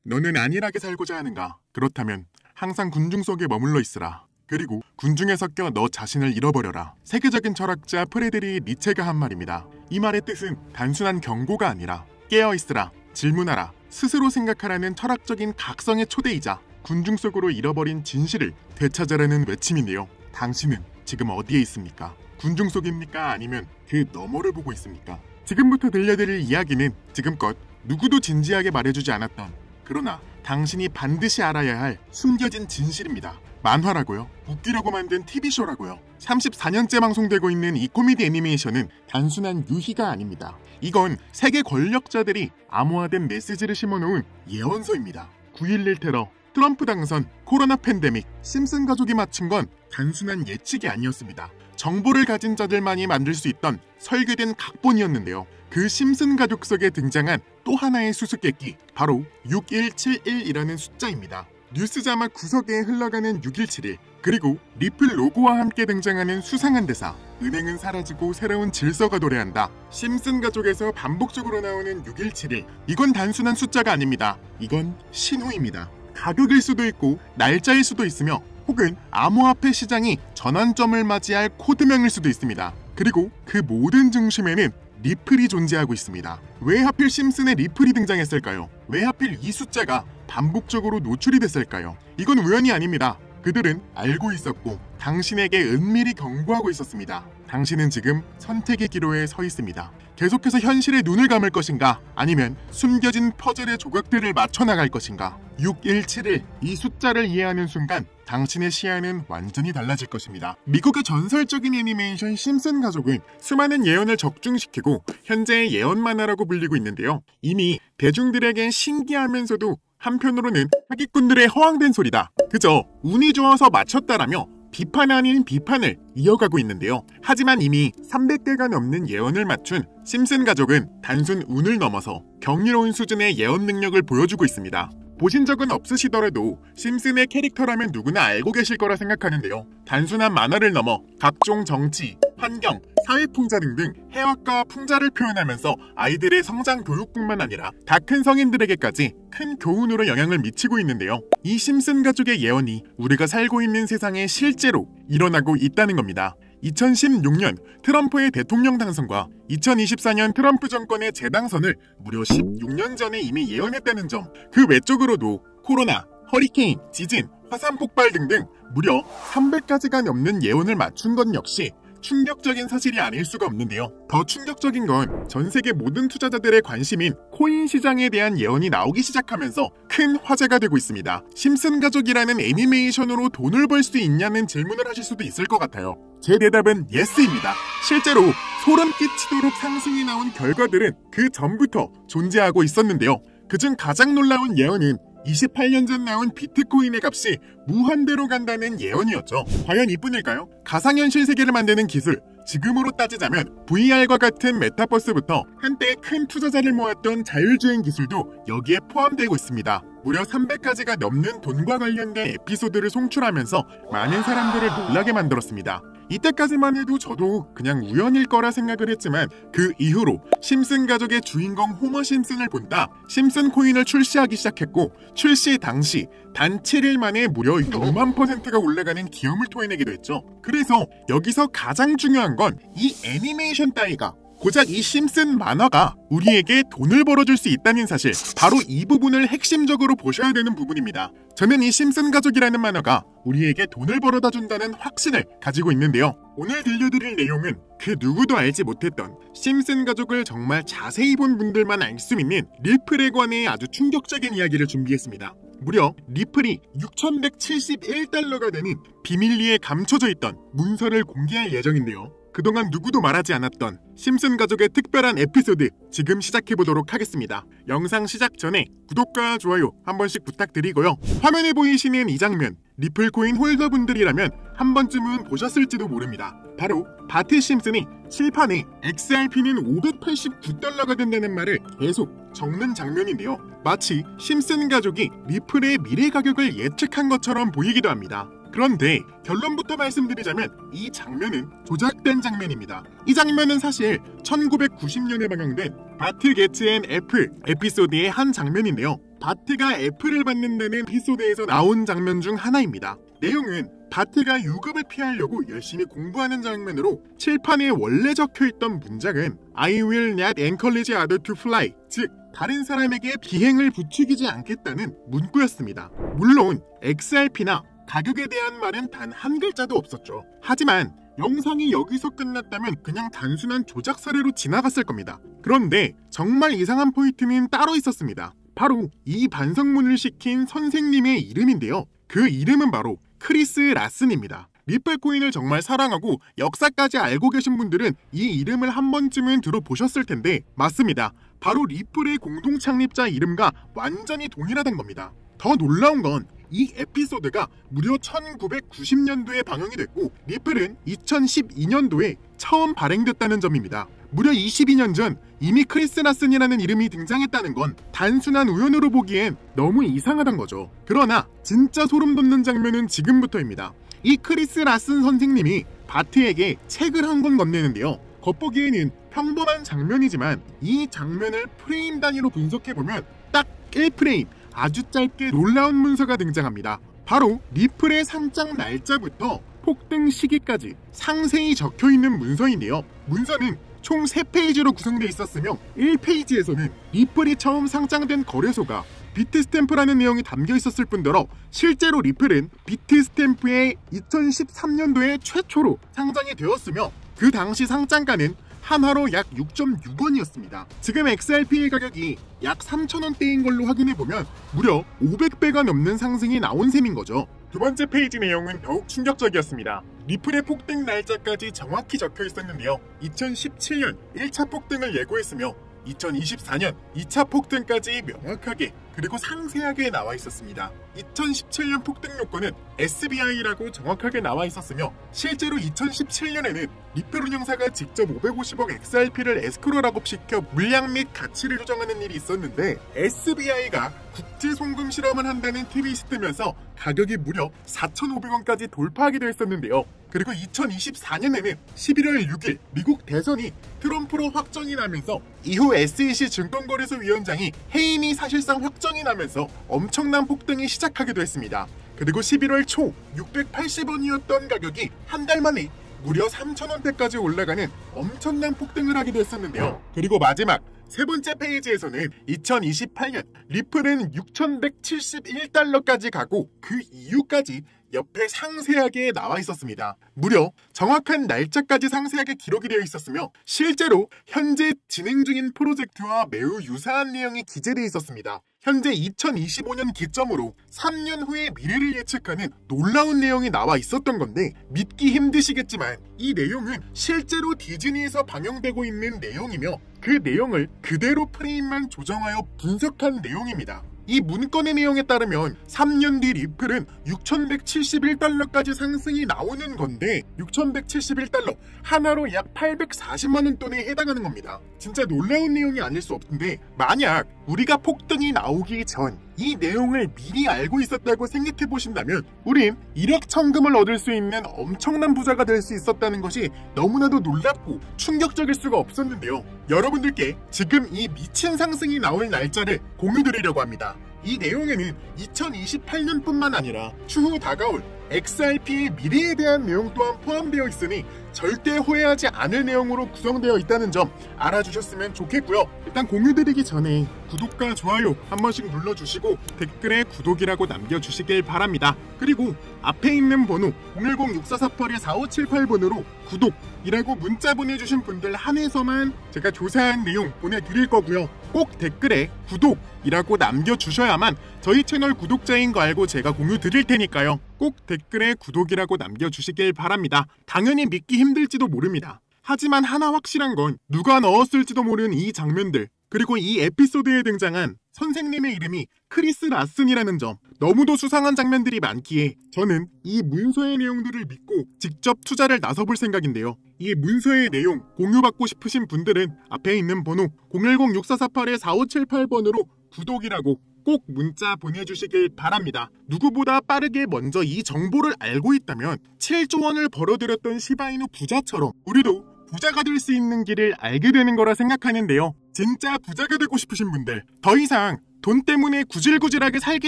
너는 안일하게 살고자 하는가? 그렇다면 항상 군중 속에 머물러 있으라. 그리고 군중에 섞여 너 자신을 잃어버려라. 세계적인 철학자 프레데리 니체가 한 말입니다. 이 말의 뜻은 단순한 경고가 아니라 깨어있으라, 질문하라, 스스로 생각하라는 철학적인 각성의 초대이자 군중 속으로 잃어버린 진실을 되찾으라는 외침인데요. 당신은 지금 어디에 있습니까? 군중 속입니까? 아니면 그 너머를 보고 있습니까? 지금부터 들려드릴 이야기는 지금껏 누구도 진지하게 말해주지 않았던, 그러나 당신이 반드시 알아야 할 숨겨진 진실입니다. 만화라고요? 웃기려고 만든 TV쇼라고요? 34년째 방송되고 있는 이 코미디 애니메이션은 단순한 유희가 아닙니다. 이건 세계 권력자들이 암호화된 메시지를 심어놓은 예언서입니다. 9.11 테러, 트럼프 당선, 코로나 팬데믹, 심슨 가족이 맞춘 건 단순한 예측이 아니었습니다. 정보를 가진 자들만이 만들 수 있던 설계된 각본이었는데요. 그 심슨 가족 속에 등장한 또 하나의 수수께끼, 바로 6171이라는 숫자입니다. 뉴스 자막 구석에 흘러가는 6171, 그리고 리플 로고와 함께 등장하는 수상한 대사, 은행은 사라지고 새로운 질서가 도래한다. 심슨 가족에서 반복적으로 나오는 6171, 이건 단순한 숫자가 아닙니다. 이건 신호입니다. 가격일 수도 있고 날짜일 수도 있으며 혹은 암호화폐 시장이 전환점을 맞이할 코드명일 수도 있습니다. 그리고 그 모든 중심에는 리플이 존재하고 있습니다. 왜 하필 심슨의 리플이 등장했을까요? 왜 하필 이 숫자가 반복적으로 노출이 됐을까요? 이건 우연이 아닙니다. 그들은 알고 있었고 당신에게 은밀히 경고하고 있었습니다. 당신은 지금 선택의 기로에 서 있습니다. 계속해서 현실에 눈을 감을 것인가? 아니면 숨겨진 퍼즐의 조각들을 맞춰나갈 것인가? 6171, 이 숫자를 이해하는 순간 당신의 시야는 완전히 달라질 것입니다. 미국의 전설적인 애니메이션 심슨 가족은 수많은 예언을 적중시키고 현재의 예언 만화라고 불리고 있는데요. 이미 대중들에겐 신기하면서도 한편으로는 사기꾼들의 허황된 소리다, 그저 운이 좋아서 맞췄다라며 비판 아닌 비판을 이어가고 있는데요. 하지만 이미 300개가 넘는 예언을 맞춘 심슨 가족은 단순 운을 넘어서 경이로운 수준의 예언 능력을 보여주고 있습니다. 보신 적은 없으시더라도 심슨의 캐릭터라면 누구나 알고 계실 거라 생각하는데요. 단순한 만화를 넘어 각종 정치, 환경, 사회풍자 등등 해학과 풍자를 표현하면서 아이들의 성장 교육뿐만 아니라 다 큰 성인들에게까지 큰 교훈으로 영향을 미치고 있는데요. 이 심슨 가족의 예언이 우리가 살고 있는 세상에 실제로 일어나고 있다는 겁니다. 2016년 트럼프의 대통령 당선과 2024년 트럼프 정권의 재당선을 무려 16년 전에 이미 예언했다는 점, 그 외적으로도 코로나, 허리케인, 지진, 화산 폭발 등등 무려 300가지가 넘는 예언을 맞춘 것 역시 충격적인 사실이 아닐 수가 없는데요. 더 충격적인 건 전 세계 모든 투자자들의 관심인 코인 시장에 대한 예언이 나오기 시작하면서 큰 화제가 되고 있습니다. 심슨 가족이라는 애니메이션으로 돈을 벌 수 있냐는 질문을 하실 수도 있을 것 같아요. 제 대답은 예스입니다. 실제로 소름 끼치도록 상승이 나온 결과들은 그 전부터 존재하고 있었는데요. 그중 가장 놀라운 예언은 28년 전 나온 비트코인의 값이 무한대로 간다는 예언이었죠. 과연 이뿐일까요? 가상현실 세계를 만드는 기술, 지금으로 따지자면 VR과 같은 메타버스부터 한때 큰 투자자를 모았던 자율주행 기술도 여기에 포함되고 있습니다. 무려 300가지가 넘는 돈과 관련된 에피소드를 송출하면서 많은 사람들을 놀라게 만들었습니다. 이때까지만 해도 저도 그냥 우연일 거라 생각을 했지만 그 이후로 심슨 가족의 주인공 호머 심슨을 본다 심슨 코인을 출시하기 시작했고, 출시 당시 단 7일 만에 무려 6만%가 올라가는 기염을 토해내기도 했죠. 그래서 여기서 가장 중요한 건 이 애니메이션 따위가, 고작 이 심슨 만화가 우리에게 돈을 벌어줄 수 있다는 사실, 바로 이 부분을 핵심적으로 보셔야 되는 부분입니다. 저는 이 심슨 가족이라는 만화가 우리에게 돈을 벌어다 준다는 확신을 가지고 있는데요. 오늘 들려드릴 내용은 그 누구도 알지 못했던 심슨 가족을 정말 자세히 본 분들만 알 수 있는 리플에 관해 아주 충격적인 이야기를 준비했습니다. 무려 리플이 6,171달러가 되는 비밀리에 감춰져 있던 문서를 공개할 예정인데요. 그동안 누구도 말하지 않았던 심슨 가족의 특별한 에피소드, 지금 시작해보도록 하겠습니다. 영상 시작 전에 구독과 좋아요 한 번씩 부탁드리고요. 화면에 보이시는 이 장면, 리플코인 홀더분들이라면 한 번쯤은 보셨을지도 모릅니다. 바로 바트 심슨이 칠판에 XRP는 589달러가 된다는 말을 계속 적는 장면인데요. 마치 심슨 가족이 리플의 미래 가격을 예측한 것처럼 보이기도 합니다. 그런데 결론부터 말씀드리자면 이 장면은 조작된 장면입니다. 이 장면은 사실 1990년에 방영된 바트 게츠 앤 애플 에피소드의 한 장면인데요. 바트가 F를 받는다는 에피소드에서 나온 장면 중 하나입니다. 내용은 바트가 유급을 피하려고 열심히 공부하는 장면으로 칠판에 원래 적혀있던 문장은 I will not encourage others to fly, 즉 다른 사람에게 비행을 부추기지 않겠다는 문구였습니다. 물론 XRP나 가격에 대한 말은 단 한 글자도 없었죠. 하지만 영상이 여기서 끝났다면 그냥 단순한 조작 사례로 지나갔을 겁니다. 그런데 정말 이상한 포인트는 따로 있었습니다. 바로 이 반성문을 시킨 선생님의 이름인데요. 그 이름은 바로 크리스 라슨입니다. 리플 코인을 정말 사랑하고 역사까지 알고 계신 분들은 이 이름을 한 번쯤은 들어보셨을 텐데 맞습니다. 바로 리플의 공동 창립자 이름과 완전히 동일하다는 겁니다. 더 놀라운 건 이 에피소드가 무려 1990년도에 방영이 됐고 리플은 2012년도에 처음 발행됐다는 점입니다. 무려 22년 전 이미 크리스 라슨이라는 이름이 등장했다는 건 단순한 우연으로 보기엔 너무 이상하단 거죠. 그러나 진짜 소름 돋는 장면은 지금부터입니다. 이 크리스 라슨 선생님이 바트에게 책을 한 권 건네는데요. 겉보기에는 평범한 장면이지만 이 장면을 프레임 단위로 분석해보면 딱 1프레임 아주 짧게 놀라운 문서가 등장합니다. 바로 리플의 상장 날짜부터 폭등 시기까지 상세히 적혀있는 문서인데요. 문서는 총 3페이지로 구성되어 있었으며 1페이지에서는 리플이 처음 상장된 거래소가 비트스탬프라는 내용이 담겨 있었을 뿐더러 실제로 리플은 비트스탬프의 2013년도에 최초로 상장이 되었으며 그 당시 상장가는 한화로 약 6.6원이었습니다. 지금 XRP의 가격이 약 3,000원대인 걸로 확인해보면 무려 500배가 넘는 상승이 나온 셈인 거죠. 두 번째 페이지 내용은 더욱 충격적이었습니다. 리플의 폭등 날짜까지 정확히 적혀 있었는데요. 2017년 1차 폭등을 예고했으며 2024년 2차 폭등까지 명확하게 그리고 상세하게 나와 있었습니다. 2017년 폭등 요건은 SBI라고 정확하게 나와 있었으며 실제로 2017년에는 리플 운영사가 직접 550억 XRP를 에스크로 락업시켜 물량 및 가치를 조정하는 일이 있었는데 SBI가 국제 송금 실험을 한다는 트윗이 뜨면서 가격이 무려 4,500원까지 돌파하기도 했었는데요. 그리고 2024년에는 11월 6일 미국 대선이 트럼프로 확정이 나면서 이후 SEC 증권거래소 위원장이 해임이 사실상 확정이 나면서 엄청난 폭등이 시작하기도 했습니다. 그리고 11월 초 680원이었던 가격이 한 달 만에 무려 3,000원대까지 올라가는 엄청난 폭등을 하기도 했었는데요. 그리고 마지막 세 번째 페이지에서는 2028년 리플은 6,171달러까지 가고 그 이유까지 옆에 상세하게 나와 있었습니다. 무려 정확한 날짜까지 상세하게 기록이 되어 있었으며 실제로 현재 진행 중인 프로젝트와 매우 유사한 내용이 기재되어 있었습니다. 현재 2025년 기점으로 3년 후의 미래를 예측하는 놀라운 내용이 나와 있었던 건데 믿기 힘드시겠지만 이 내용은 실제로 디즈니에서 방영되고 있는 내용이며 그 내용을 그대로 프레임만 조정하여 분석한 내용입니다. 이 문건의 내용에 따르면 3년 뒤 리플은 6,171달러까지 상승이 나오는 건데 6,171달러 하나로 약 840만원 돈에 해당하는 겁니다. 진짜 놀라운 내용이 아닐 수 없는데 만약 우리가 폭등이 나오기 전 이 내용을 미리 알고 있었다고 생각해 보신다면 우린 일확천금을 얻을 수 있는 엄청난 부자가 될 수 있었다는 것이 너무나도 놀랍고 충격적일 수가 없었는데요. 여러분들께 지금 이 미친 상승이 나올 날짜를 공유드리려고 합니다. 이 내용에는 2028년뿐만 아니라 추후 다가올 XRP의 미래에 대한 내용 또한 포함되어 있으니 절대 후회하지 않을 내용으로 구성되어 있다는 점 알아주셨으면 좋겠고요. 일단 공유드리기 전에 구독과 좋아요 한 번씩 눌러주시고 댓글에 구독이라고 남겨주시길 바랍니다. 그리고 앞에 있는 번호 010-6448-4578번으로 구독이라고 문자 보내주신 분들 한해서만 제가 조사한 내용 보내드릴 거고요. 꼭 댓글에 구독이라고 남겨주셔야만 저희 채널 구독자인 거 알고 제가 공유 드릴 테니까요. 꼭 댓글에 구독이라고 남겨주시길 바랍니다. 당연히 믿기 힘들지도 모릅니다. 하지만 하나 확실한 건 누가 넣었을지도 모르는 이 장면들 그리고 이 에피소드에 등장한 선생님의 이름이 크리스 라슨이라는 점 너무도 수상한 장면들이 많기에 저는 이 문서의 내용들을 믿고 직접 투자를 나서볼 생각인데요. 이 문서의 내용 공유받고 싶으신 분들은 앞에 있는 번호 010-6448-4578번으로 구독이라고 꼭 문자 보내주시길 바랍니다. 누구보다 빠르게 먼저 이 정보를 알고 있다면 7조 원을 벌어들였던 시바이누 부자처럼 우리도 부자가 될 수 있는 길을 알게 되는 거라 생각하는데요. 진짜 부자가 되고 싶으신 분들 더 이상 돈 때문에 구질구질하게 살기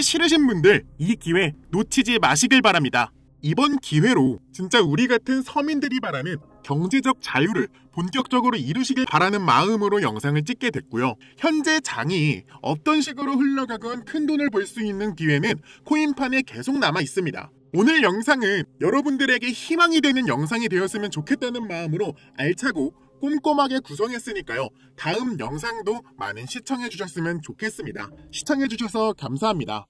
싫으신 분들 이 기회 놓치지 마시길 바랍니다. 이번 기회로 진짜 우리 같은 서민들이 바라는 경제적 자유를 본격적으로 이루시길 바라는 마음으로 영상을 찍게 됐고요. 현재 장이 어떤 식으로 흘러가건 큰 돈을 벌 수 있는 기회는 코인판에 계속 남아 있습니다. 오늘 영상은 여러분들에게 희망이 되는 영상이 되었으면 좋겠다는 마음으로 알차고 꼼꼼하게 구성했으니까요. 다음 영상도 많은 시청해 주셨으면 좋겠습니다. 시청해 주셔서 감사합니다.